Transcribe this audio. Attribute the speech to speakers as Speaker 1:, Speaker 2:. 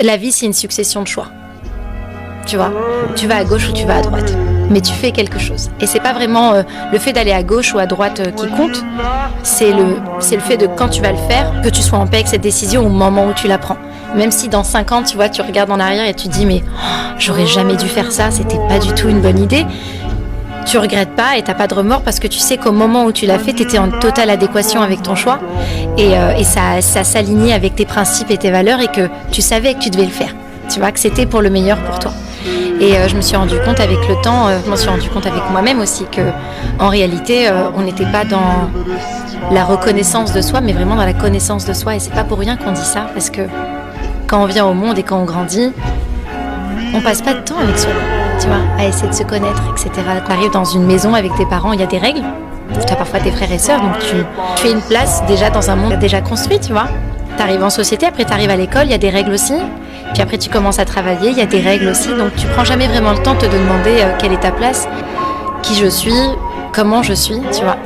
Speaker 1: La vie, c'est une succession de choix. Tu vois, tu vas à gauche ou tu vas à droite. Mais tu fais quelque chose. Et c'est pas vraiment le fait d'aller à gauche ou à droite qui compte. C'est le fait de quand tu vas le faire, que tu sois en paix avec cette décision au moment où tu la prends. Même si dans 5 ans, tu vois, tu regardes en arrière et tu te dis mais j'aurais jamais dû faire ça, c'était pas du tout une bonne idée. Tu regrettes pas et t'as pas de remords parce que tu sais qu'au moment où tu l'as fait, t'étais en totale adéquation avec ton choix et ça s'alignait avec tes principes et tes valeurs et que tu savais que tu devais le faire. Tu vois, que c'était pour le meilleur pour toi. Et je me suis rendu compte avec le temps, je m'en suis rendu compte avec moi-même aussi que en réalité, on n'était pas dans la reconnaissance de soi, mais vraiment dans la connaissance de soi. Et c'est pas pour rien qu'on dit ça, parce que quand on vient au monde et quand on grandit, on passe pas de temps avec soi, tu vois, à essayer de se connaître, etc. Tu arrives dans une maison avec tes parents, il y a des règles. Tu as parfois tes frères et sœurs, donc tu fais une place déjà dans un monde déjà construit, tu vois. Tu arrives en société, après tu arrives à l'école, il y a des règles aussi. Puis après tu commences à travailler, il y a des règles aussi. Donc tu prends jamais vraiment le temps de te demander quelle est ta place, qui je suis, comment je suis, tu vois.